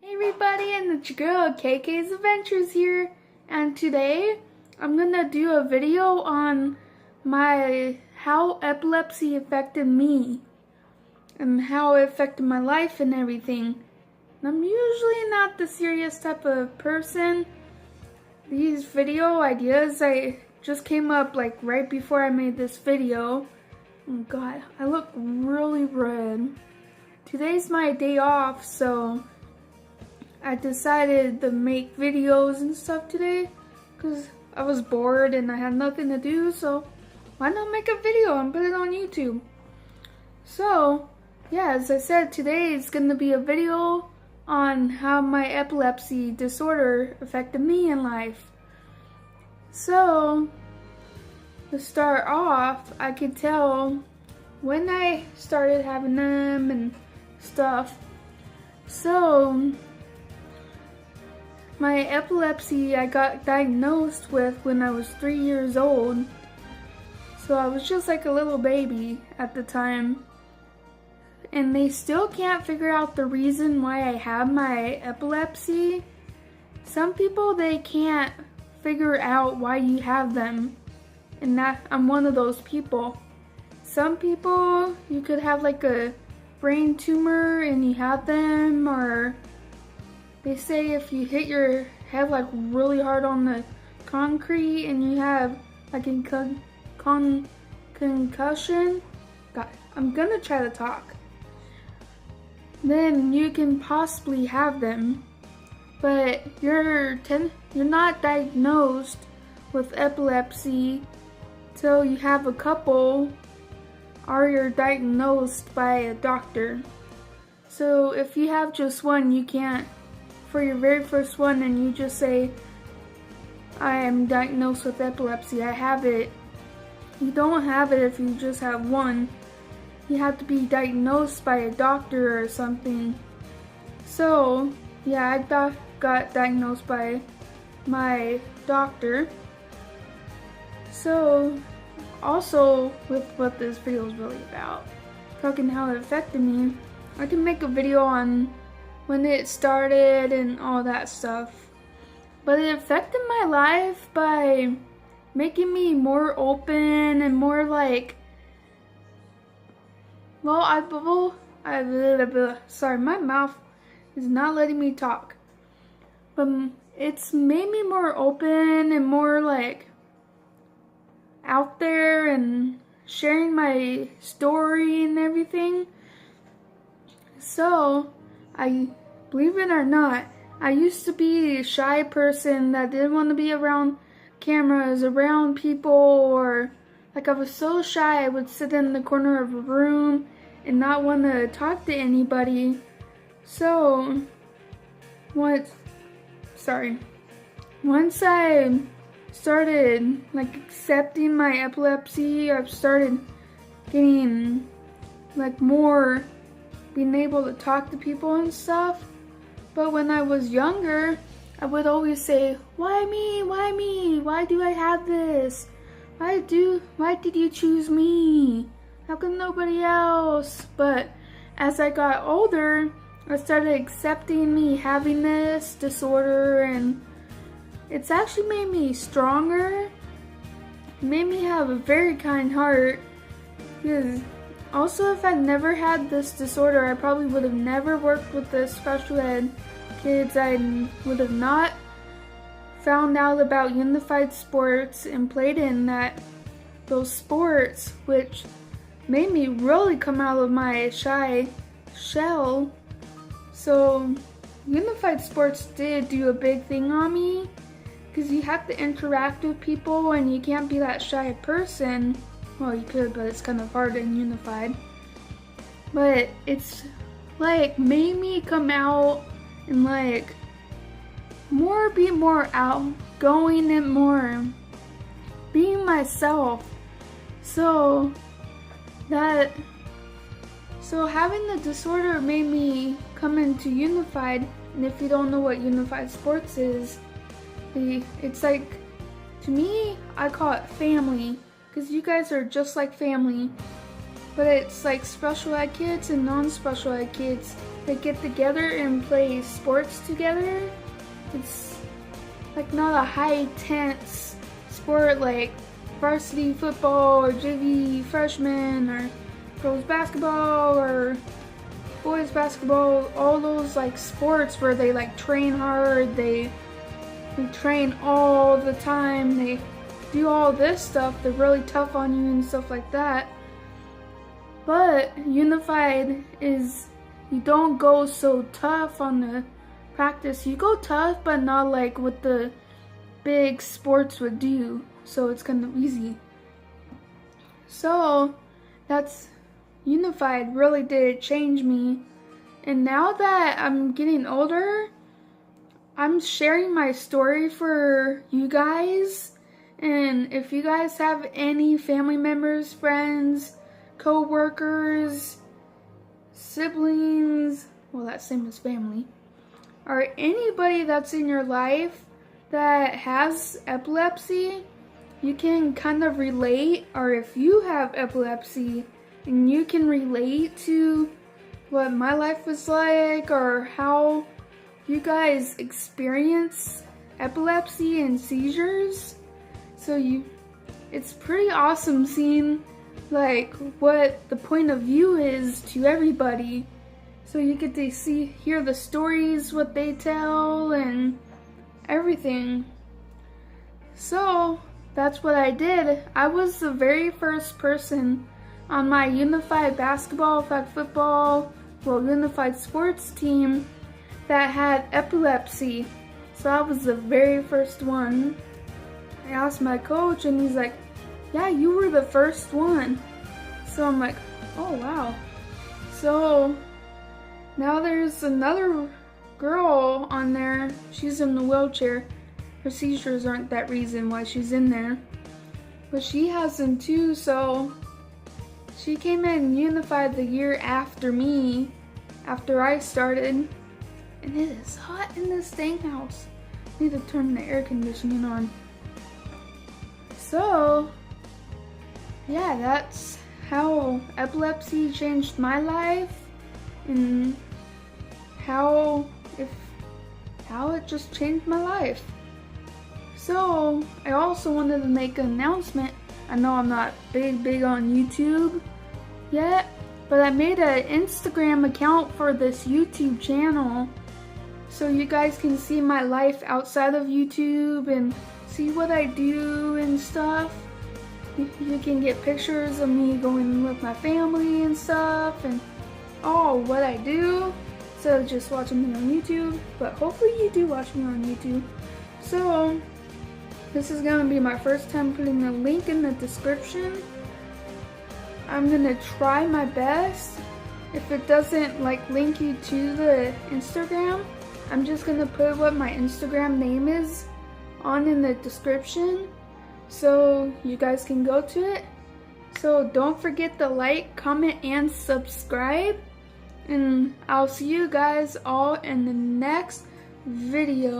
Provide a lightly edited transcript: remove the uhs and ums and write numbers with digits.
Hey everybody, and it's your girl KK's Adventures here, and today I'm gonna do a video on how epilepsy affected me and how it affected my life and everything. And I'm usually not the serious type of person. These video ideas I just came up like right before I made this video. Oh god, I look really red. Today's my day off, so I decided to make videos and stuff today because I was bored and I had nothing to do, so why not make a video and put it on YouTube? So yeah, as I said, today is going to be a video on how my epilepsy disorder affected me in life. So to start off, I could tell when I started having them and stuff. So my epilepsy I got diagnosed with when I was 3 years old. So I was just like a little baby at the time. And they still can't figure out the reason why I have my epilepsy. Some people, they can't figure out why you have them. And I'm one of those people. Some people, you could have like a brain tumor and you have them, or they say if you hit your head like really hard on the concrete and you have like a concussion, God, I'm gonna try to talk, then you can possibly have them. But you're not diagnosed with epilepsy till you have a couple, or you're diagnosed by a doctor. So if you have just one, you can't, for your very first one, and you just say, I am diagnosed with epilepsy, I have it. You don't have it if you just have one. You have to be diagnosed by a doctor or something. So yeah, I got diagnosed by my doctor. So also, with what this video is really about, talking how it affected me, I can make a video on when it started and all that stuff. But it affected my life by making me more open and more like, well, sorry, my mouth is not letting me talk. But it's made me more open and more like out there and sharing my story and everything. So believe it or not, I used to be a shy person that didn't want to be around cameras, around people, or like I was so shy I would sit in the corner of a room and not want to talk to anybody. So once I started like accepting my epilepsy, I've started getting like more being able to talk to people and stuff. But when I was younger, I would always say, why me? Why me? Why do I have this? Why did you choose me? How come nobody else? But as I got older, I started accepting me having this disorder, and it's actually made me stronger. It made me have a very kind heart. Because also, if I'd never had this disorder, I probably would have never worked with the special ed kids. I would have not found out about unified sports and played in those sports, which made me really come out of my shy shell. So unified sports did do a big thing on me, because you have to interact with people and you can't be that shy person. Well, you could, but it's kind of hard in unified. But it's like made me come out and like be more outgoing and more being myself. So having the disorder made me come into unified. And if you don't know what unified sports is, it's like, to me, I call it family. Because you guys are just like family. but it's like special ed kids and non-special ed kids. They get together and play sports together. It's like not a high tense sport like varsity football or JV freshman or girls basketball or boys basketball, all those like sports where they like train hard, they train all the time, they do all this stuff, they're really tough on you and stuff like that. But Unified is, you don't go so tough on the practice. You go tough, but not like what the big sports would do. So it's kind of easy. So that's Unified really did change me. And now that I'm getting older, I'm sharing my story for you guys. And if you guys have any family members, friends, co-workers, siblings, well, that's same as family, or anybody that's in your life that has epilepsy, you can kind of relate, or if you have epilepsy and you can relate to what my life was like or how you guys experience epilepsy and seizures. So it's pretty awesome seeing like what the point of view is to everybody. So you get to hear the stories, what they tell and everything. So that's what I did. I was the very first person on my Unified basketball, flag football, well, Unified sports team that had epilepsy. So I was the very first one. I asked my coach and he's like, yeah, you were the first one. So I'm like, oh wow. So now there's another girl on there. She's in the wheelchair. Her seizures aren't that reason why she's in there, but she has them too. So she came in Unified the year after me, after I started. And it is hot in this dang house. I need to turn the air conditioning on. So yeah, that's how epilepsy changed my life and how it just changed my life. So I also wanted to make an announcement. I know I'm not big on YouTube yet, but I made an Instagram account for this YouTube channel so you guys can see my life outside of YouTube and see what I do and stuff. You can get pictures of me going with my family and stuff and what I do, instead of just watching me on YouTube. But hopefully you do watch me on YouTube. So this is gonna be my first time putting a link in the description. I'm gonna try my best. If it doesn't like link you to the Instagram, I'm just gonna put what my Instagram name is on in the description so you guys can go to it. So don't forget to like, comment, and subscribe. And I'll see you guys all in the next video.